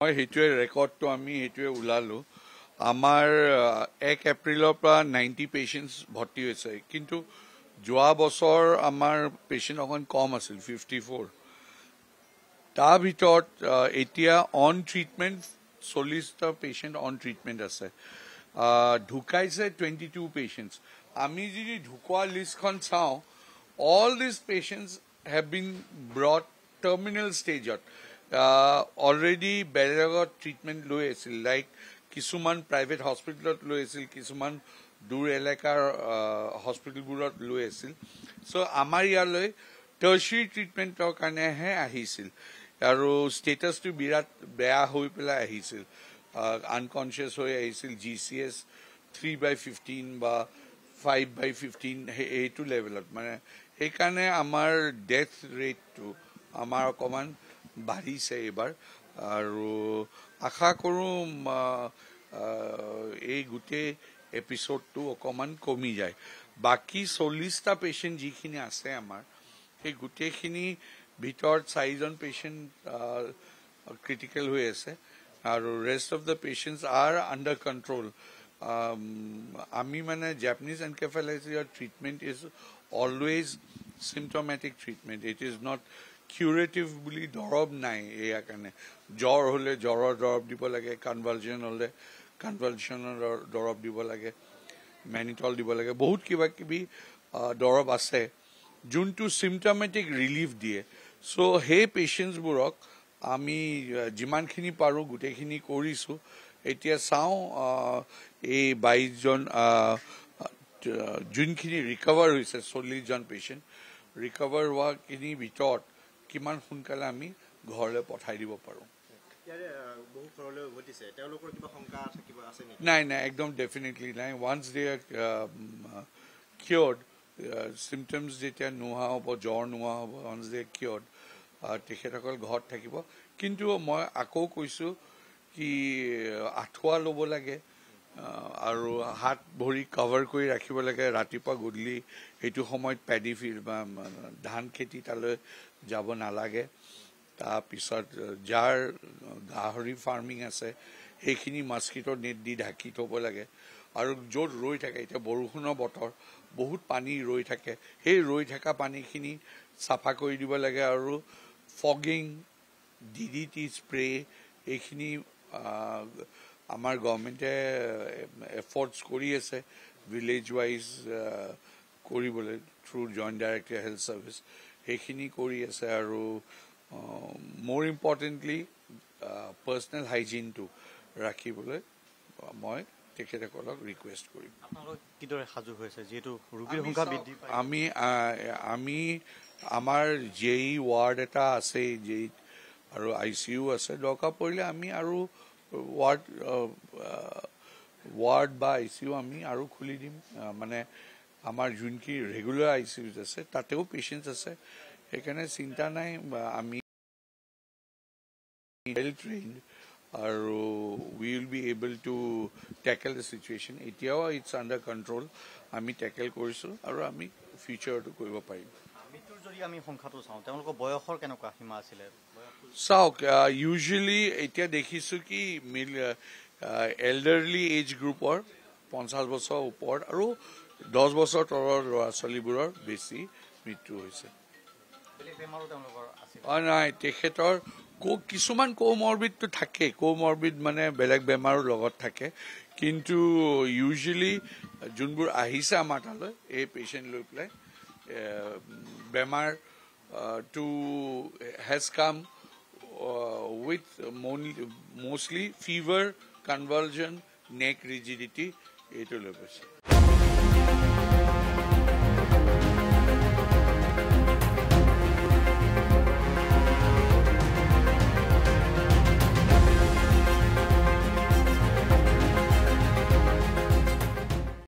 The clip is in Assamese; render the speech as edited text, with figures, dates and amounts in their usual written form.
মই হেতুৱে ৰেকৰ্ডটো আমি হেতুৱে উলালো আমাৰ 1 এপ্ৰিলৰ পৰা 90 পেশেন্টস ভৰ্তি হৈছে কিন্তু যোৱা বছৰ আমাৰ পেশেন্ট অকন কম আছিল 54 তাৰ ভিতৰত এতিয়া অন ট্ৰিটমেন্ট 40টা পেশেন্ট অন ট্ৰিটমেন্ট আছে ঢুকাইছে 22 পেশেন্টস আমি যদি ঢুকুৱা লিষ্টখন চাও all these patients have been brought terminal stage already বেলেগত ট্ৰিটমেন্ট লৈ আছিল লাইক কিছুমান প্ৰাইভেট হস্পিটেলত লৈ আছিল কিছুমান দূৰ এলেকাৰ হস্পিটেলবোৰত লৈ আছিল সো আমাৰ ইয়ালৈ টাৰ্চিয়াৰী ট্ৰিটমেন্টৰ কাৰণেহে আহিছিল আৰু ষ্টেটাছটো বিৰাট বেয়া হৈ পেলাই আহিছিল আনকনচিয়াছ হৈ আহিছিল জিচিএস 3/15 বা 5/15 এইটো লেভেলত মানে সেইকাৰণে আমাৰ ডেথ ৰেটটো আমাৰ অকমান বাঢ়িছে এবাৰ আৰু আশা কৰো এই গুটে এপিসোডটো অকমান কমি যায় বাকি 40টা পেশেন্ট যিখিনি আছে আমাৰ এই গুটেখিনি ভিতৰত 4জন পেশেন্ট ক্ৰিটিক্যাল হৈ আছে আৰু rest of the patients are under control আমি মানে জাপানিজ এনকেফেলাইটিছৰ treatment is always symptomatic treatment it is not curative বুলি দৰব নাই এয়া কাৰণে জ্বৰ হলে জ্বৰৰ দৰব দিব লাগে কনভালশন হলে কনভালশনৰ দৰব দিব লাগে মেনিটল দিব লাগে বহুত কিবা কিবি দৰব আছে যোনটো symptomatic relief দিয়ে সো হে পেশেন্টস বুৰক আমি যিমানখিনি পাৰো গুটেখিনি কৰিছো এতিয়া চাও এই 22 জন যোনখিনি ৰিকভাৰ হৈছে 40 জন পেশেন্ট ৰিকভাৰ হোৱা কিনি ভিতৰত কিমান সোনকালে আমি ঘৰলৈ পঠাই দিব পাৰো নাই নাই একদম ডেফিনেটলি নাই ওয়ান্স দে আৰ কিউৰড সিম্পটমস যেতিয়া নোহোৱা হ'ব জ্বৰ নোহোৱা হ'ব ওয়ান্স দে কিউৰড তেখেতসকল ঘৰত থাকিব কিন্তু মই আকৌ কৈছো কি আঠুৱা ল'ব লাগে আৰু হাত ভৰি কভাৰ কৰি ৰাখিব লাগে ৰাতিপুৱা গধূলি এইটো সময়ত পেডি ফিল্ড বা ধান খেতি তালৈ যাব নালাগে তাৰ পিছত যাৰ গাহৰি ফাৰ্মিং আছে সেইখিনি মস্কিটো নেট দি ঢাকি থব লাগে আৰু য'ত ৰৈ থাকে এতিয়া বৰষুণৰ বতৰ বহুত পানী ৰৈ থাকে সেই ৰৈ থকা পানীখিনি সাফা কৰি দিব লাগে আৰু ফগিং ডিডিটি স্প্ৰে এইখিনি আমাৰ গভৰ্নমেন্টে এফৰ্টস কৰি আছে ভিলেজ ওয়াইজ কৰিবলৈ through joint director health service সেইখিনি কৰি আছে আৰু more importantly personal hygiene to ৰাখিবলৈ মই তেখেতসকলক ৰিকুৱেষ্ট কৰিম আপোনালোক কিদৰে সাজু হৈছে যেটো ৰোগীৰ সংখ্যা বৃদ্ধি পায় আমি আমাৰ জেই ওয়াৰ্ড এটা আছে জেই আৰু আইসিইউ আছে দৰকাৰ পৰিলে আমি আৰু ওয়াৰ্ড বা আইসিইউ আমি আৰু খুলি দিম মানে আমাৰ যোনকি ৰেগুলাৰ আইসিইউ আছে তাতেও পেশেন্টস আছে এখানে চিন্তা নাই আমি well trained আৰু we will be able to tackle the situation এতিয়াও it's under control আমি ট্যাকেল কৰিছো আৰু আমি ফিউচাৰটো কৰিব পাৰিম মৃত্যুৰ যদি আমি সংখ্যাটো চাও তেওঁলোকৰ বয়সৰ কেনেকুৱা সীমা আছিল চাওক ইউজুৱেলি এতিয়া দেখিছো কি এল্ডাৰলি এজ গ্ৰুপৰ 50 বছৰ ওপৰ আৰু 10 বছৰ তলৰ ল'ৰা ছোৱালীবোৰৰ বেছি মৃত্যু হৈছে নাই তেখেতৰ কিছুমান কোমৰবিডটো থাকে কোমৰবিড মানে বেলেগ বেমাৰৰ লগত থাকে কিন্তু ইউজুৱেলি যোনবোৰ আহিছে আমাৰ তালৈ এই পেশেন্ট লৈ পেলাই বেমাৰ to has come with mostly fever convulsion neck rigidity এইটো লৈ গৈছে